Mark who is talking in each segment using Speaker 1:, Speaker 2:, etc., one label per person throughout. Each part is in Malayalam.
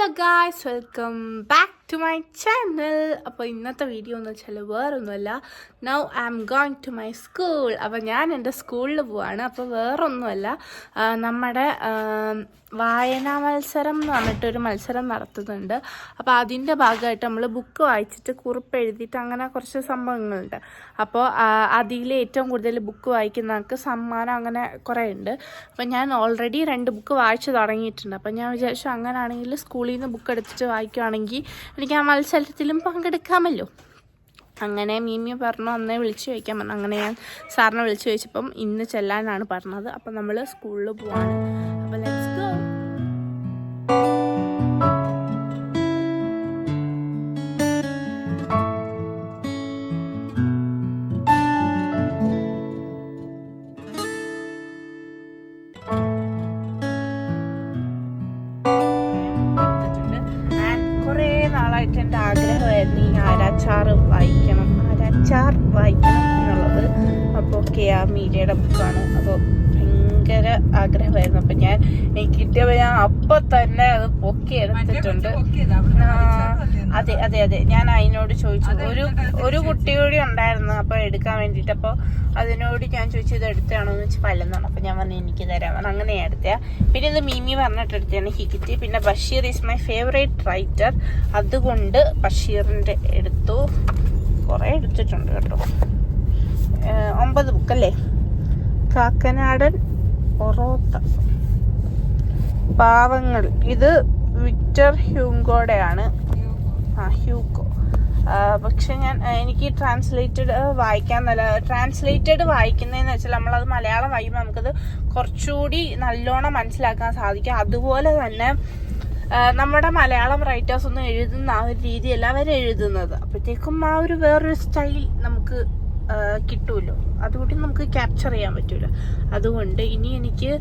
Speaker 1: Hello guys, welcome back to my channel. അപ്പോൾ ഇന്നത്തെ വീഡിയോ എന്ന് വെച്ചാൽ വേറൊന്നുമല്ല, now I am going to my school. അപ്പോൾ ഞാൻ എൻ്റെ സ്കൂളിൽ പോവാണ്. അപ്പോൾ വേറൊന്നുമല്ല, നമ്മുടെ വായനാ മത്സരം എന്ന് പറഞ്ഞിട്ടൊരു മത്സരം നടത്തുന്നുണ്ട്. അപ്പോൾ അതിൻ്റെ ഭാഗമായിട്ട് നമ്മൾ ബുക്ക് വായിച്ചിട്ട് കുറിപ്പ് എഴുതിയിട്ട് അങ്ങനെ കുറച്ച് സംഭവങ്ങളുണ്ട്. അപ്പോൾ അതിൽ ഏറ്റവും കൂടുതൽ ബുക്ക് വായിക്കുന്നവർക്ക് സമ്മാനം അങ്ങനെ കുറേ ഉണ്ട്. അപ്പോൾ ഞാൻ ഓൾറെഡി 2 ബുക്ക് വായിച്ചു തുടങ്ങിയിട്ടുണ്ട്. അപ്പോൾ ഞാൻ വിചാരിച്ചു അങ്ങനെയാണെങ്കിൽ സ്കൂളിൽ നിന്ന് ബുക്ക് എടുത്തിട്ട് വായിക്കുകയാണെങ്കിൽ എനിക്ക് ആ മത്സരത്തിലും പങ്കെടുക്കാമല്ലോ. അങ്ങനെ മീമി പറഞ്ഞു അന്നേ വിളിച്ചു ചോദിക്കാൻ പറഞ്ഞു. അങ്ങനെ ഞാൻ സാറിനെ വിളിച്ചു ചോദിച്ചപ്പം ഇന്ന് ചെല്ലാനാണ് പറഞ്ഞത്. അപ്പം നമ്മൾ സ്കൂളിൽ പോവാണ്. അപ്പോൾ ലെറ്റ്സ് ഗോ. നാളായിട്ട് എൻ്റെ ആഗ്രഹമായിരുന്നു ഈ ആരാച്ചാർ വായിക്കണം എന്നുള്ളത്. അപ്പോൾ മീരയുടെ ബുക്കാണ്. അപ്പോൾ ഭയങ്കര ആഗ്രഹമായിരുന്നു. അപ്പം എനിക്ക് കിട്ടിയപ്പോൾ ഞാൻ അപ്പോൾ തന്നെ അത് പൊക്കി എടുത്തിട്ടുണ്ട്. അതെ ഞാൻ അതിനോട് ചോദിച്ചു. ഒരു കുട്ടി കൂടി ഉണ്ടായിരുന്നു അപ്പോൾ എടുക്കാൻ വേണ്ടിയിട്ട്. അപ്പോൾ അതിനോട് ഞാൻ ചോദിച്ചു ഇത് എടുത്താണോ എന്ന് വെച്ചാൽ പല്ലെന്നാണ്. അപ്പോൾ ഞാൻ പറഞ്ഞു എനിക്ക് തരാൻ പറഞ്ഞു. അങ്ങനെ എടുത്തയാ. പിന്നെ ഇത് മീമി പറഞ്ഞിട്ട് എടുത്തതാണ് ഹിക്കിറ്റി. പിന്നെ Basheer is my favourite writer, അതുകൊണ്ട് ബഷീറിൻ്റെ എടുത്തു. കുറേ എടുത്തിട്ടുണ്ട് കേട്ടോ. 9 ബുക്കല്ലേ. കാക്കനാടൻ ഒറോത്ത, പാവങ്ങൾ, ഇത് വിക്ടർ ഹ്യൂഗോയുടെയാണ്. ഹ്യൂഗോ. പക്ഷെ എനിക്ക് ട്രാൻസ്ലേറ്റഡ് വായിക്കുന്നതെന്ന് വെച്ചാൽ നമ്മളത് മലയാളം വായിക്കുമ്പോൾ നമുക്കത് കുറച്ചുകൂടി നല്ലോണം മനസ്സിലാക്കാൻ സാധിക്കും. അതുപോലെ തന്നെ നമ്മുടെ മലയാളം റൈറ്റേഴ്സ് ഒന്നും എഴുതുന്ന ആ ഒരു രീതിയല്ല അവരെഴുതുന്നത്. അപ്പോഴത്തേക്കും ആ ഒരു വേറൊരു സ്റ്റൈൽ നമുക്ക് കിട്ടുമല്ലോ, അതുകൊണ്ട് നമുക്ക് ക്യാപ്ചർ ചെയ്യാൻ പറ്റുമല്ലോ. അതുകൊണ്ട് ഇനി എനിക്ക്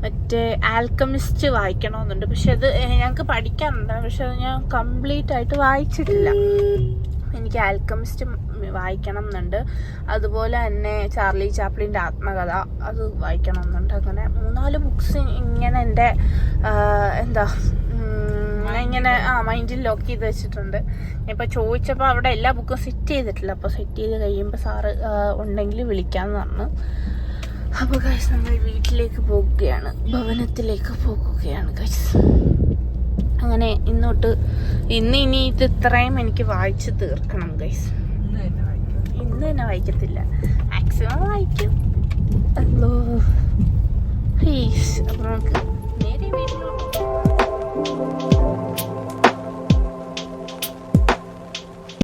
Speaker 1: മറ്റേ ആൽക്കമിസ്റ്റ് വായിക്കണമെന്നുണ്ട്. പക്ഷെ അത് ഞങ്ങൾക്ക് പഠിക്കാനുണ്ട്. പക്ഷെ അത് ഞാൻ കംപ്ലീറ്റ് ആയിട്ട് വായിച്ചിട്ടില്ല. എനിക്ക് ആൽക്കമിസ്റ്റ് വായിക്കണം എന്നുണ്ട്. അതുപോലെ തന്നെ ചാർലി ചാപ്ലിൻ്റെ ആത്മകഥ അത് വായിക്കണം എന്നുണ്ട്. അങ്ങനെ 3-4 ബുക്സ് ഇങ്ങനെ എൻ്റെ ഇങ്ങനെ മൈൻഡിൽ ലോക്ക് ചെയ്ത് വെച്ചിട്ടുണ്ട്. ഇപ്പോൾ ചോദിച്ചപ്പോൾ അവിടെ എല്ലാ ബുക്കും സെറ്റ് ചെയ്തിട്ടില്ല. അപ്പോൾ സെറ്റ് ചെയ്ത് കഴിയുമ്പോൾ സാറ് ഉണ്ടെങ്കിൽ വിളിക്കാമെന്ന് പറഞ്ഞു. അപ്പോൾ ഗൈസ് നമ്മൾ വീട്ടിലേക്ക് പോകുകയാണ്, ഭവനത്തിലേക്ക് പോകുകയാണ് ഗൈസ്. അങ്ങനെ ഇനി ഇത് ഇത്രയും എനിക്ക് വായിച്ച് തീർക്കണം ഗൈസ്. ഇന്ന് തന്നെ വായിക്കത്തില്ല, മാക്സിമം വായിക്കും. അല്ലോ പ്ലീസ്. അപ്പോൾ നമുക്ക് നേരെ വീട്ടിലോട്ട്